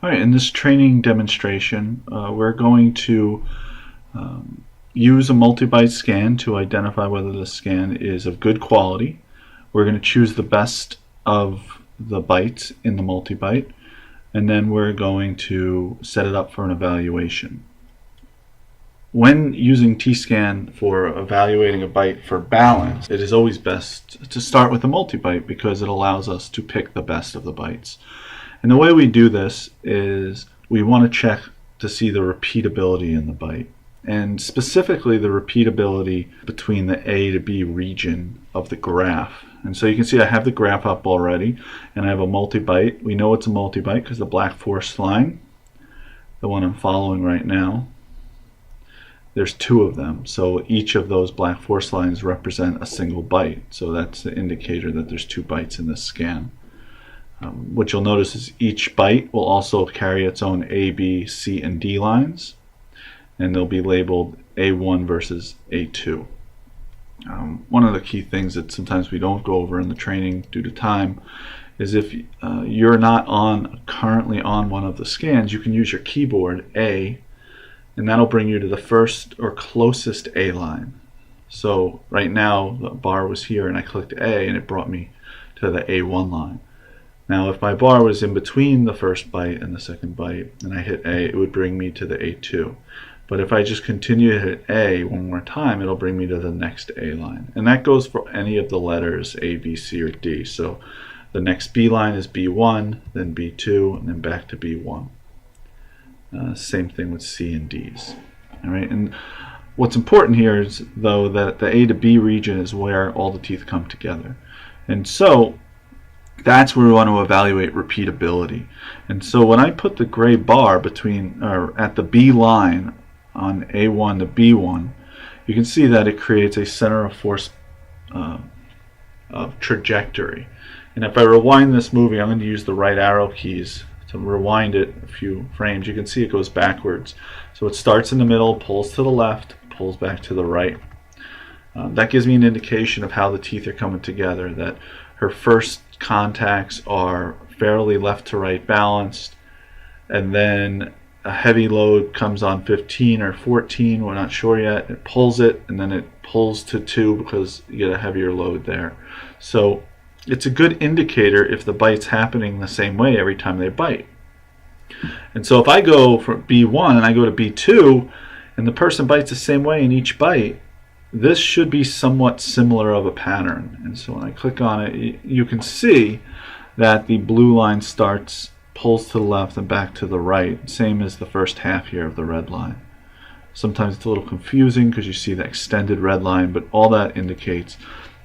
Alright, in this training demonstration, we're going to use a multi-byte scan to identify whether the scan is of good quality. We're going to choose the best of the bytes in the multi-byte, and then we're going to set it up for an evaluation. When using Tekscan for evaluating a byte for balance, it is always best to start with a multi-byte because it allows us to pick the best of the bytes. And the way we do this is we want to check to see the repeatability in the byte, and specifically the repeatability between the A to B region of the graph. And so you can see I have the graph up already, and I have a multi-byte. We know it's a multi-byte because the black forced line, the one I'm following right now, there's two of them. So each of those black force lines represent a single byte. So that's the indicator that there's 2 bytes in this scan. What you'll notice is each byte will also carry its own A, B, C, and D lines, and they'll be labeled A1 versus A2. One of the key things that sometimes we don't go over in the training due to time is if you're not currently on one of the scans, you can use your keyboard A, and that'll bring you to the first or closest A line. So right now the bar was here and I clicked A and it brought me to the A1 line. Now if my bar was in between the first byte and the second byte and I hit A, it would bring me to the A2. But if I just continue to hit A one more time, it'll bring me to the next A line. And that goes for any of the letters A, B, C, or D. So the next B line is B1, then B2, and then back to B1. Same thing with C and D's. All right, and what's important here is, though, that the A to B region is where all the teeth come together. And so that's where we want to evaluate repeatability. And so when I put the gray bar between, or at the B line on A1 to B1, you can see that it creates a center of force of trajectory. And if I rewind this movie, I'm going to use the right arrow keys to rewind it a few frames. You can see it goes backwards. So it starts in the middle, pulls to the left, pulls back to the right. That gives me an indication of how the teeth are coming together, that her first contacts are fairly left to right balanced, and then a heavy load comes on 15 or 14, we're not sure yet. It pulls it, and then it pulls to 2 because you get a heavier load there. So it's a good indicator if the bite's happening the same way every time they bite. And so if I go from B1 and I go to B2 and the person bites the same way in each bite, this should be somewhat similar of a pattern. And so when I click on it, you can see that the blue line starts, pulls to the left and back to the right, same as the first half here of the red line. Sometimes it's a little confusing because you see the extended red line, but all that indicates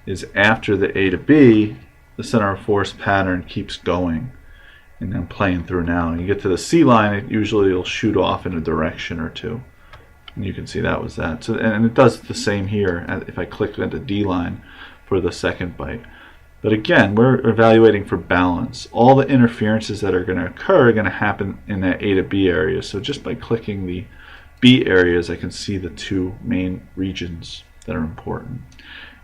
is after the A to B, the center of force pattern keeps going. And I'm playing through now. And you get to the C line, it usually will shoot off in a direction or two. And you can see that was that. So, and it does the same here if I click into D line for the second bite. But again, we're evaluating for balance. All the interferences that are going to occur are going to happen in that A to B area. So just by clicking the B areas, I can see the 2 main regions that are important.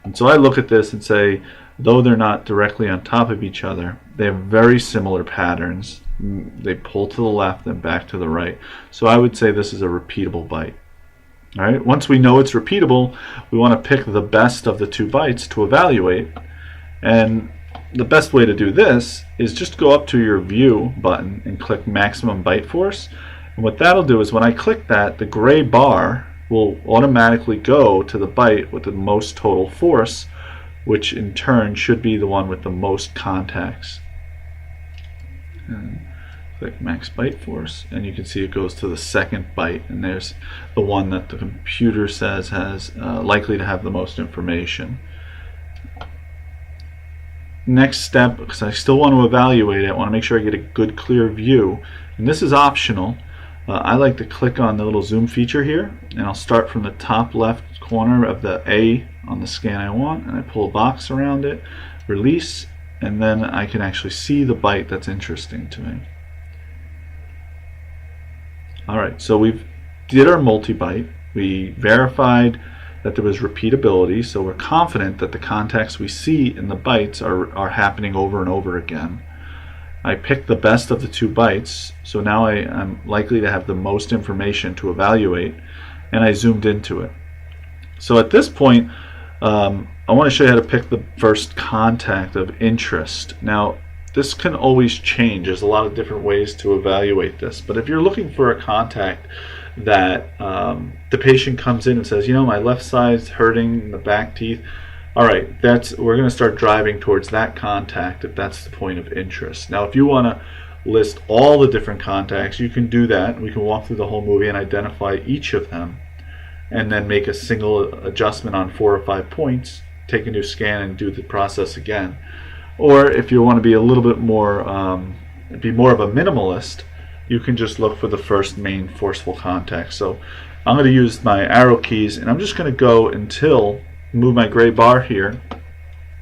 And so I look at this and say, though they're not directly on top of each other, they have very similar patterns. They pull to the left and back to the right. So I would say this is a repeatable bite. All right. Once we know it's repeatable, we want to pick the best of the 2 bytes to evaluate. And the best way to do this is just go up to your View button and click Maximum Byte Force. And what that'll do is when I click that, the gray bar will automatically go to the byte with the most total force, which in turn should be the one with the most contacts. And click Max Byte Force, and you can see it goes to the second byte, and there's the one that the computer says has likely to have the most information. Next step, because I still want to evaluate it, I want to make sure I get a good clear view, and this is optional. I like to click on the little zoom feature here, and I'll start from the top left corner of the A on the scan I want, and I pull a box around it, release, and then I can actually see the byte that's interesting to me. Alright, so we did our multi-byte, we verified that there was repeatability, so we're confident that the contacts we see in the bytes are happening over and over again. I picked the best of the 2 bites, so now I'm likely to have the most information to evaluate, and I zoomed into it. So at this point, I want to show you how to pick the first contact of interest. Now, this can always change. There's a lot of different ways to evaluate this, but if you're looking for a contact that the patient comes in and says, my left side's hurting, the back teeth, all right, we're going to start driving towards that contact if that's the point of interest. Now, if you want to list all the different contacts, you can do that. We can walk through the whole movie and identify each of them, and then make a single adjustment on 4 or 5 points, take a new scan and do the process again. Or if you want to be a little bit more, be more of a minimalist, you can just look for the first main forceful contact. So I'm going to use my arrow keys, and I'm just going to go until, move my gray bar here,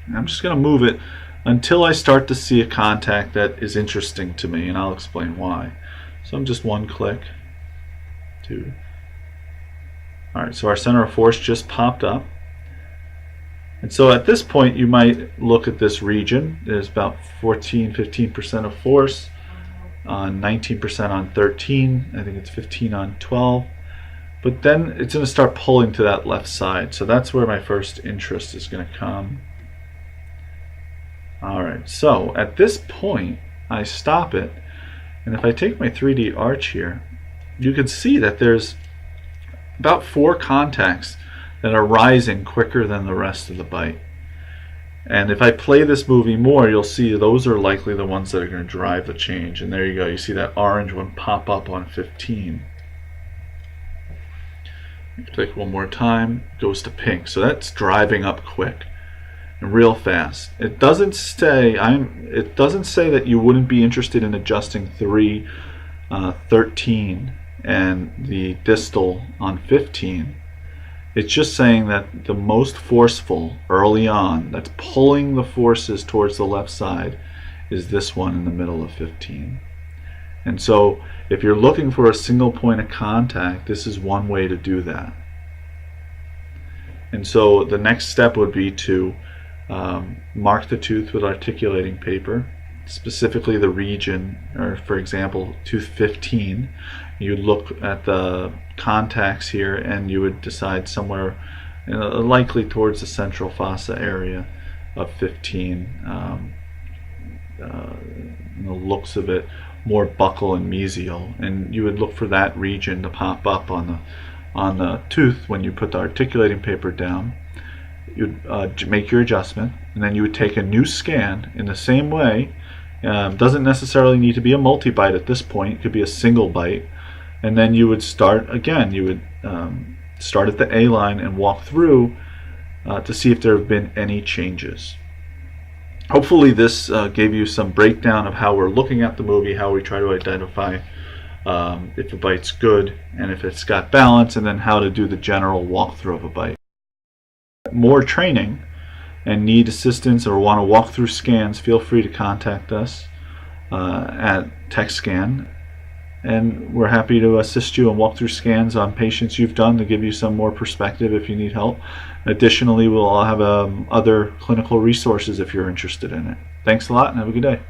and I'm just going to move it until I start to see a contact that is interesting to me, and I'll explain why. So I'm just 1 click, 2. Alright, so our center of force just popped up. And so at this point you might look at this region. There's about 15% of force on 19% on 13. I think it's 15 on 12. But then it's going to start pulling to that left side. So that's where my first interest is going to come. Alright, so at this point I stop it, and if I take my 3D arch here, you can see that there's about 4 contacts that are rising quicker than the rest of the bite. And if I play this movie more, you'll see those are likely the ones that are going to drive the change. And there you go, you see that orange one pop up on 15. Click one more time, goes to pink. So that's driving up quick and real fast. It doesn't say that you wouldn't be interested in adjusting 3, 13 and the distal on 15. It's just saying that the most forceful early on, that's pulling the forces towards the left side, is this one in the middle of 15. And so if you're looking for a single point of contact, this is one way to do that. And so the next step would be to mark the tooth with articulating paper, specifically the region, or for example tooth 15. You look at the contacts here and you would decide somewhere likely towards the central fossa area of 15. The looks of it more buccal and mesial, and you would look for that region to pop up on the tooth when you put the articulating paper down. You'd make your adjustment, and then you would take a new scan in the same way. Doesn't necessarily need to be a multi-bite at this point. It could be a single bite, and then you would start again. You would start at the A line and walk through to see if there have been any changes. Hopefully this gave you some breakdown of how we're looking at the movie, how we try to identify if a bite's good and if it's got balance, and then how to do the general walkthrough of a bite. More training and need assistance or want to walk through scans, feel free to contact us at Tekscan, and we're happy to assist you and walk through scans on patients you've done to give you some more perspective if you need help. Additionally, we'll have other clinical resources if you're interested in it. Thanks a lot and have a good day.